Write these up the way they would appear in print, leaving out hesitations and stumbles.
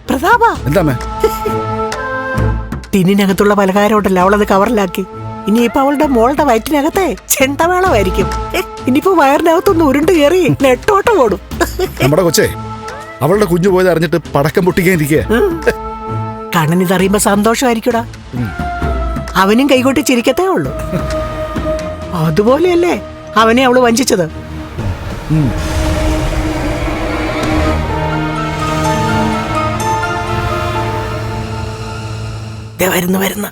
പ്രതാപ എന്താ ടിന്നിനകത്തുള്ള പലഹാരം ഉണ്ടല്ലോ, അവളത് കവറിലാക്കി. ഇനിയിപ്പോ അവളുടെ മോളുടെ വയറ്റിനകത്തെ ചെണ്ടമേളമായിരിക്കും. ഇനിയിപ്പോ വയറിനകത്തൊന്ന് ഉരുണ്ട് കയറി നെട്ടോട്ട് ഓടും. നമ്മുടെ കൊച്ചേ അവളുടെ കുഞ്ഞു പോയത് അറിഞ്ഞിട്ട് പടക്കം പൊട്ടിക്കാനിരിക്കുക. കണ്ണനിതറിയുമ്പോ സന്തോഷമായിരിക്കൂടാ. അവനും കൈകൊട്ടി ചിരിക്കത്തേ ഉള്ളൂ. അതുപോലെയല്ലേ അവനെ അവള് വഞ്ചിച്ചത്. വരുന്ന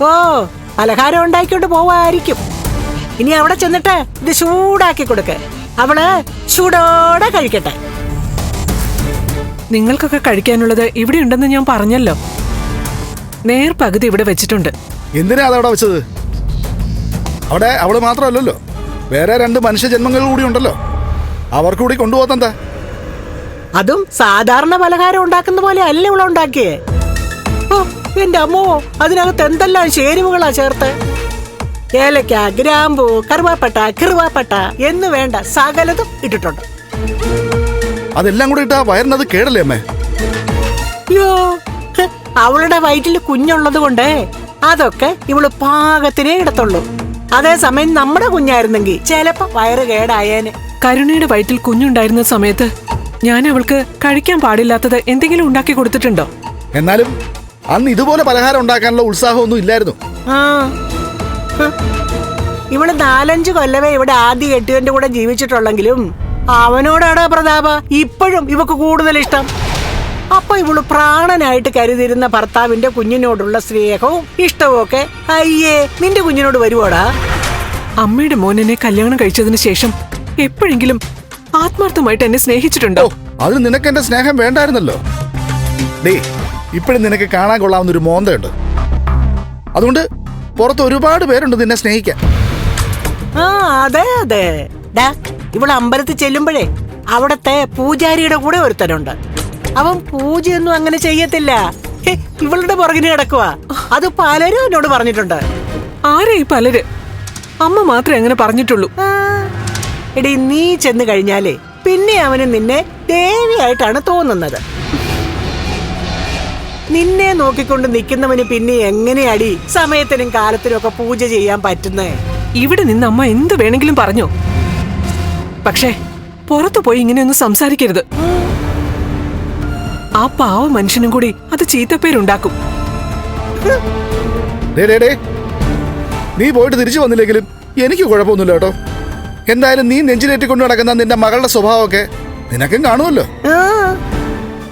ഓ പലഹാരം ഉണ്ടാക്കിക്കൊണ്ട് പോവായിരിക്കും. ഇനി അവിടെ ചെന്നിട്ട് ഇത് ചൂടാക്കി കൊടുക്ക. അവള് ചൂടോടെ കഴിക്കട്ടെ. നിങ്ങൾക്കൊക്കെ കഴിക്കാനുള്ളത് ഇവിടെ ഉണ്ടെന്ന് ഞാൻ പറഞ്ഞല്ലോ. നേർ പകുതി ഇവിടെ വെച്ചിട്ടുണ്ട്. എന്തിനാ അതവിടെ വെച്ചത്? അവിടെ അവള് മാത്രമല്ലല്ലോ, വേറെ 2 മനുഷ്യജന്മങ്ങൾ കൂടി ഉണ്ടല്ലോ. അവർക്ക് കൂടി കൊണ്ടുപോകത്തെന്താ? അതും സാധാരണ പലഹാരം ഉണ്ടാക്കുന്ന പോലെ അല്ല ഇവിടെ ഉണ്ടാക്കിയേ. ഓ എന്റെ അമ്മോ, അതിനകത്ത് എന്തെല്ലാം ചേരുവകളാ ചേർത്ത്. ഏലക്ക, ഗ്രാമ്പു, കറുവാപ്പട്ട, കിറുവാപ്പട്ട എന്ന് വേണ്ട സകലതും ഇട്ടിട്ടുണ്ട്. അതെല്ലാം കൂടി ഇട്ടാ വയറിനത് കേടല്ലേ അമ്മേ? അയ്യോ, അവളുടെ വയറ്റിൽ കുഞ്ഞുള്ളത് കൊണ്ട് അതൊക്കെ ഇവള് പാകത്തിനേ ഇടത്തുള്ളൂ. അതേസമയം നമ്മുടെ കുഞ്ഞായിരുന്നെങ്കിൽ ചിലപ്പോ വയറ് കേടായേനെ. കരുണയുടെ വയറ്റിൽ കുഞ്ഞുണ്ടായിരുന്ന സമയത്ത് ഞാൻ അവൾക്ക് കഴിക്കാൻ പാടില്ലാത്തത് എന്തെങ്കിലും ഉണ്ടാക്കി കൊടുത്തിട്ടുണ്ടോ? എന്നാലും അന്ന് ഇതുപോലെ പലഹാരം ഉണ്ടാക്കാനുള്ള ഉത്സാഹമൊന്നും ഇല്ലായിരുന്നു. ഇവള് 4-5 കൊല്ലമേ ഇവിടെ ആദ്യ കെട്ടിയവന്റെ കൂടെ ജീവിച്ചിട്ടുള്ളെങ്കിലും അവനോടാണ് പ്രതാപ ഇപ്പോഴും ഇവക്ക് കൂടുതൽ ഇഷ്ടം. അപ്പൊ ഇവള് പ്രാണനായിട്ട് കരുതിരുന്ന ഭർത്താവിന്റെ കുഞ്ഞിനോടുള്ള സ്നേഹവും ഇഷ്ടവും ഒക്കെ അയ്യേ നിന്റെ കുഞ്ഞിനോട് വരുവോടാ? അമ്മയുടെ മോനെ കല്യാണം കഴിച്ചതിന് ശേഷം എപ്പോഴെങ്കിലും ആത്മാർത്ഥമായിട്ട് എന്നെ സ്നേഹിച്ചിട്ടുണ്ടോ? അതിന് നിനക്ക് എന്റെ സ്നേഹം വേണ്ടായിരുന്നല്ലോ. ഇപ്പോഴും നിനക്ക് കാണാൻ കൊള്ളാവുന്ന ഒരു മോന്തയുണ്ട്. അതുകൊണ്ട് പുറത്ത് ഒരുപാട് പേരുണ്ട് നിന്നെ സ്നേഹിക്കാൻ. അതെ അതെ. ഇവള് അമ്പലത്തിൽ ചെല്ലുമ്പോഴേ അവിടത്തെ പൂജാരിയുടെ കൂടെ ഒരുത്തനുണ്ട്. അവൻ പൂജയൊന്നും അങ്ങനെ ചെയ്യത്തില്ല. ഇവളുടെ പുറകിന് കിടക്കുവാ. അത് പലരും എന്നോട് പറഞ്ഞിട്ടുണ്ട്. ആരെ ഈ പലര്? അമ്മ മാത്രമേ അങ്ങനെ പറഞ്ഞിട്ടുള്ളൂ. എടി നീ ചെന്ന് കഴിഞ്ഞാലേ പിന്നെ അവന് നിന്നെ ദേവിയായിട്ടാണ് തോന്നുന്നത്. നിന്നെ നോക്കിക്കൊണ്ട് നിൽക്കുന്നവന് പിന്നെ എങ്ങനെയാടി സമയത്തിനും കാലത്തിനും ഒക്കെ പൂജ ചെയ്യാൻ പറ്റുന്നേ? ഇവിടെ നിന്ന് അമ്മ എന്ത് വേണമെങ്കിലും പറഞ്ഞോ, പക്ഷേ പുറത്തു പോയി ഇങ്ങനെയൊന്നും സംസാരിക്കരുത്. ആ പാവ മനുഷ്യനും കൂടി അത് ചീത്തപ്പേരുണ്ടാക്കും. നീ പോയിട്ട് തിരിച്ചു വന്നില്ലെങ്കിലും എനിക്ക് കുഴപ്പമൊന്നുമില്ല കേട്ടോ. എന്തായാലും നീ നെഞ്ചിലേറ്റിക്കൊണ്ട് നടക്കുന്ന നിന്റെ മകളുടെ സ്വഭാവമൊക്കെ നിനക്കും കാണുമല്ലോ.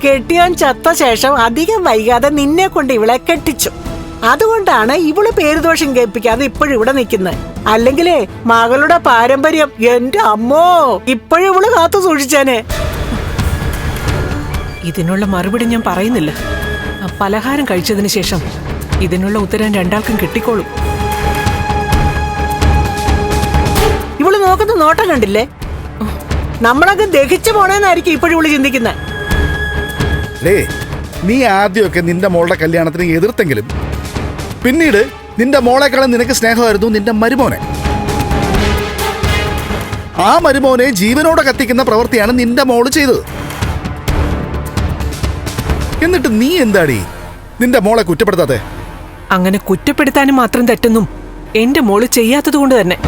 കെട്ടിയാൻ ചത്ത ശേഷം അധികം വൈകാതെ നിന്നെ കൊണ്ട് ഇവളെ കെട്ടിച്ചു. അതുകൊണ്ടാണ് ഇവള് പേരുദോഷം കേൾപ്പിക്കാതെ ഇപ്പോഴും ഇവിടെ നിൽക്കുന്നത്. അല്ലെങ്കിലേ മകളുടെ പാരമ്പര്യം എന്റെ അമ്മോ ഇപ്പോഴും ഇവള് കാത്തു സൂക്ഷിച്ചേനെ. ഇതിനുള്ള മറുപടി ഞാൻ പറയുന്നില്ല. ആ പലഹാരം കഴിച്ചതിന് ശേഷം ഇതിനുള്ള ഉത്തരം രണ്ടാൾക്കും കിട്ടിക്കോളും. ഇവള് നോക്കുന്ന നോട്ടം കണ്ടില്ലേ? നമ്മളൊക്കെ ദഹിച്ചു പോണേന്നായിരിക്കും ഇപ്പോഴും ഇവള് ചിന്തിക്കുന്നത്. നീ ആദ്യമൊക്കെ നിന്റെ മോളുടെ കല്യാണത്തിന് എതിർത്തെങ്കിലും പിന്നീട് നിന്റെ മോളെക്കാളും നിനക്ക് സ്നേഹമായിരുന്നു നിന്റെ മരുമോനെ. ആ മരുമോനെ ജീവനോടെ കത്തിക്കുന്ന പ്രവൃത്തിയാണ് നിന്റെ മോള് ചെയ്തത്. എന്നിട്ട് നീ എന്താടി നിന്റെ മോളെ കുറ്റപ്പെടുത്താതെ? അങ്ങനെ കുറ്റപ്പെടുത്താനും മാത്രം തെറ്റൊന്നും എന്റെ മോള് ചെയ്യാത്തത് കൊണ്ട് തന്നെ.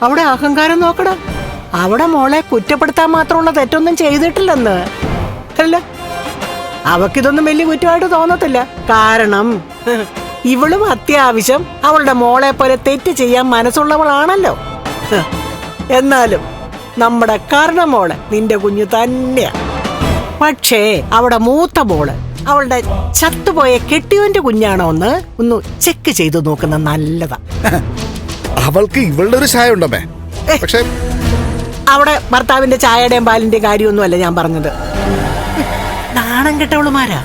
അവിടെ അഹങ്കാരം നോക്കടാ. അവിടെ മോളെ കുറ്റപ്പെടുത്താൻ മാത്രമുള്ള തെറ്റൊന്നും ചെയ്തിട്ടില്ലെന്ന്. അല്ല, അവക്കിതൊന്നും വലിയ കുറ്റമായിട്ട് തോന്നത്തില്ല. കാരണം ഇവളും അത്യാവശ്യം അവളുടെ മോളെ പോലെ തെറ്റ് ചെയ്യാൻ മനസ്സുള്ളവളാണല്ലോ. എന്നാലും നമ്മുടെ കർണമോള് നിന്റെ കുഞ്ഞു തന്നെയാ. പക്ഷേ അവിടെ മൂത്ത മോള് അവളുടെ ചത്തുപോയ കെട്ടിയവന്റെ കുഞ്ഞാണോ ഒന്ന് ചെക്ക് ചെയ്തു നോക്കുന്ന നല്ലതാ. അവൾക്ക് ഇവളുടെ ഒരു ചായ ഉണ്ടമ്മേ. പക്ഷേ അവിടെ ഭർത്താവിന്റെ ചായയുടെയും പാലിന്റെയും കാര്യമൊന്നുമല്ല ഞാൻ പറഞ്ഞത്. നാണം കെട്ടവളുമാരാ.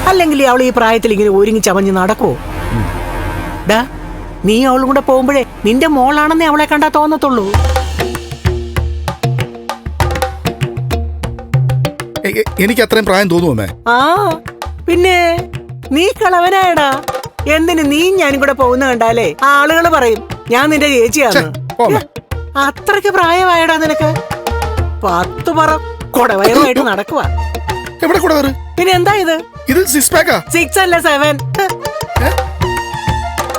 അല്ലെങ്കിൽ അവൾ ഈ പ്രായത്തിൽ ഇങ്ങനെ ഒരുങ്ങി ചമഞ്ഞ് നടക്കുവോ? നീ അവളും കൂടെ പോകുമ്പോഴേ നിന്റെ മോളാണെന്നേ അവളെ കണ്ടാ തോന്നത്തുള്ളൂ. എനിക്ക് അത്രയും പ്രായം തോന്നുമേ? ആ പിന്നെ നീ കളവനായടാ. എന്തിന് നീ ഞാനും കൂടെ പോകുന്ന കണ്ടാലേ ആളുകൾ പറയും ഞാൻ നിന്റെ ചേച്ചിയാന്ന്. പോമേ. അത്രയ്ക്ക് പ്രായമായടാ നിനക്ക്. 10 പറ കൊടവയറുമായിട്ട് നടക്കുവാ. എവിടെ കൂടെ വരും? പിന്നെ എന്താ ഇത്? ഇത് 6 പാക്കാ. 6 അല്ല 7.